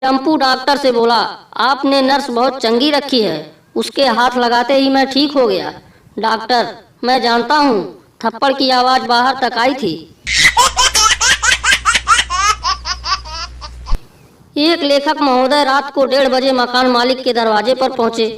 चंपू doctor से बोला, आपने नर्स बहुत चंगी रखी है, उसके हाथ लगाते ही मैं ठीक हो गया। डॉक्टर, मैं जानता हूँ। थप्पड़ की आवाज बाहर तक आई थी। एक लेखक महोदय रात को 1:30 बजे मकान मालिक के दरवाजे पर पहुंचे।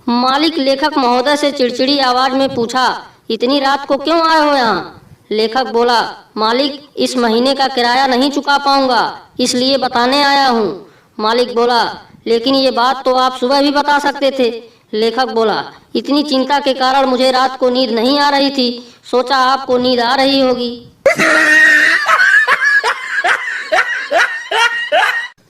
मालिक लेखक महोदय से चिड़चिड़ी आवाज में पूछा, इतनी रात को क्यों आए हो यहाँ? लेखक बोला, मालिक, इस महीने का किराया नहीं चुका पाऊंगा, इसलिए बताने आया हूँ। मालिक बोला, लेकिन ये बात तो आप सुबह भी बता सकते थे। लेखक बोला, इतनी चिंता के कारण मुझे रात को नींद नहीं आ रही थी, सोचा आपको नींद आ रही होगी।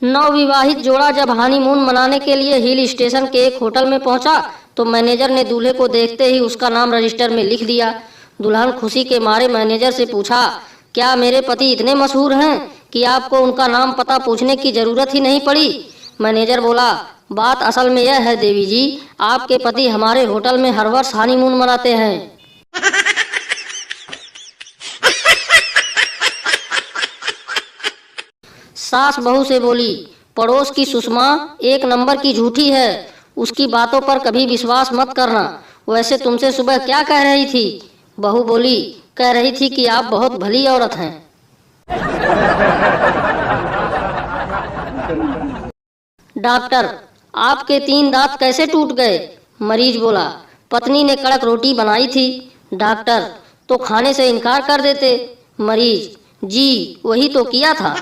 नवविवाहित जोड़ा जब हनीमून मनाने के लिए हिल स्टेशन के एक होटल में पहुंचा तो मैनेजर ने दूल्हे को देखते ही उसका नाम रजिस्टर में लिख दिया। दुल्हन खुशी के मारे मैनेजर से पूछा, क्या मेरे पति इतने मशहूर हैं कि आपको उनका नाम पता पूछने की जरूरत ही नहीं पड़ी? मैनेजर बोला, बात असल में यह है देवी जी, आपके पति हमारे होटल में हर वर्ष हनीमून मनाते हैं। सास बहू से बोली, पड़ोस की सुषमा एक नंबर की झूठी है, उसकी बातों पर कभी विश्वास मत करना। वैसे तुमसे सुबह क्या कह रही थी? बहू बोली, कह रही थी कि आप बहुत भली औरत हैं। डॉक्टर, आपके 3 दांत कैसे टूट गए? मरीज बोला, पत्नी ने कड़क रोटी बनाई थी। डॉक्टर, तो खाने से इनकार कर देते। मरीज, जी वही तो किया था।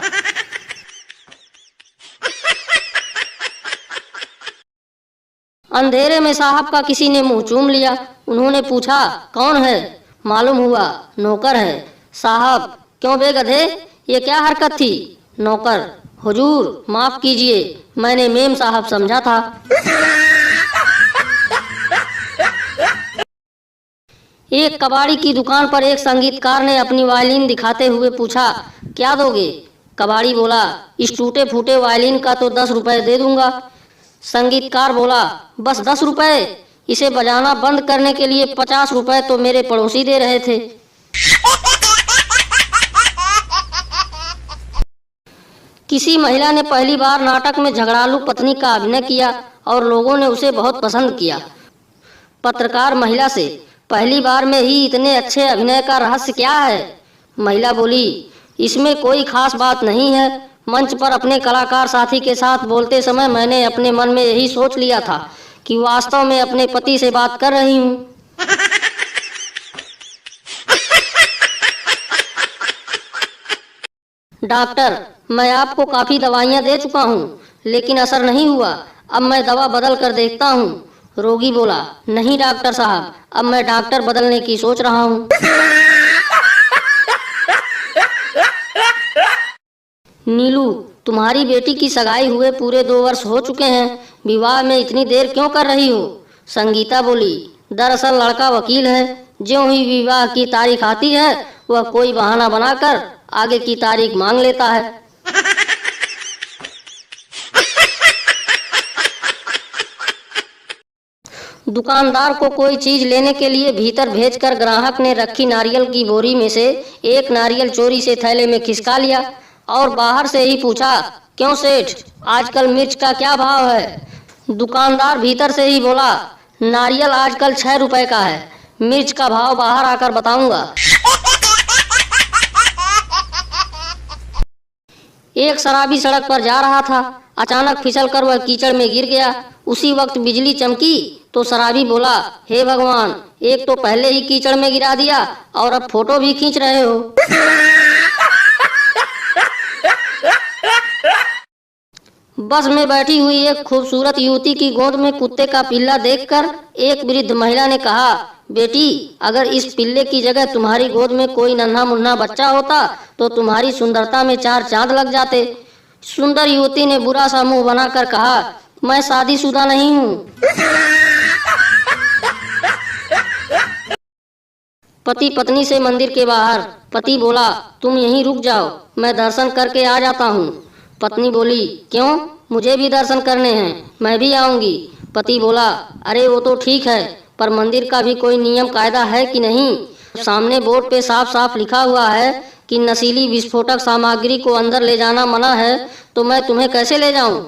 अंधेरे में साहब का किसी ने मुंह चूम लिया। उन्होंने पूछा, कौन है? मालूम हुआ नौकर है। साहब, क्यों बे गधे, ये क्या हरकत थी? नौकर, हुजूर माफ कीजिए, मैंने मेम साहब समझा था। एक कबाड़ी की दुकान पर एक संगीतकार ने अपनी वायलिन दिखाते हुए पूछा, क्या दोगे? कबाड़ी बोला, इस टूटे फूटे वायलिन का तो 10 रुपए दे दूंगा। संगीतकार बोला, बस 10 रुपए? इसे बजाना बंद करने के लिए 50 रुपए तो मेरे पड़ोसी दे रहे थे। किसी महिला ने पहली बार नाटक में झगड़ालू पत्नी का अभिनय किया और लोगों ने उसे बहुत पसंद किया। पत्रकार महिला से, पहली बार में ही इतने अच्छे अभिनय का रहस्य क्या है? महिला बोली, इसमें कोई खास बात नहीं है, मंच पर अपने कलाकार साथी के साथ बोलते समय मैंने अपने मन में यही सोच लिया था कि वास्तव में अपने पति से बात कर रही हूँ। डॉक्टर, मैं आपको काफी दवाइयाँ दे चुका हूँ, लेकिन असर नहीं हुआ। अब मैं दवा बदल कर देखता हूँ। रोगी बोला, नहीं डॉक्टर साहब, अब मैं डॉक्टर बदलने की सोच रहा हूँ। नीलू, तुम्हारी बेटी की सगाई हुए पूरे 2 वर्ष हो चुके हैं, विवाह में इतनी देर क्यों कर रही हो? संगीता बोली, दरअसल लड़का वकील है, ज्यों ही विवाह की तारीख आती है वह कोई बहाना बनाकर आगे की तारीख मांग लेता है। दुकानदार को कोई चीज लेने के लिए भीतर भेजकर ग्राहक ने रखी नारियल की बोरी में से एक नारियल चोरी से थैले में खिसका लिया और बाहर से ही पूछा, क्यों सेठ, आजकल मिर्च का क्या भाव है? दुकानदार भीतर से ही बोला, नारियल आजकल 6 रुपए का है, मिर्च का भाव बाहर आकर बताऊंगा। एक शराबी सड़क पर जा रहा था, अचानक फिसलकर वह कीचड़ में गिर गया। उसी वक्त बिजली चमकी तो शराबी बोला, हे भगवान, एक तो पहले ही कीचड़ में गिरा दिया और अब फोटो भी खींच रहे हो। बस में बैठी हुई एक खूबसूरत युवती की गोद में कुत्ते का पिल्ला देखकर एक वृद्ध महिला ने कहा, बेटी, अगर इस पिल्ले की जगह तुम्हारी गोद में कोई नन्हा मुन्ना बच्चा होता तो तुम्हारी सुंदरता में 4 चांद लग जाते। सुंदर युवती ने बुरा सा मुंह बनाकर कहा, मैं शादीशुदा नहीं हूँ। पति पत्नी से मंदिर के बाहर। पति बोला, तुम यहीं रुक जाओ, मैं दर्शन करके आ जाता हूँ। पत्नी बोली, क्यों? मुझे भी दर्शन करने हैं, मैं भी आऊंगी। पति बोला, अरे वो तो ठीक है, पर मंदिर का भी कोई नियम कायदा है कि नहीं? सामने बोर्ड पे साफ साफ लिखा हुआ है कि नशीली विस्फोटक सामग्री को अंदर ले जाना मना है, तो मैं तुम्हें कैसे ले जाऊं?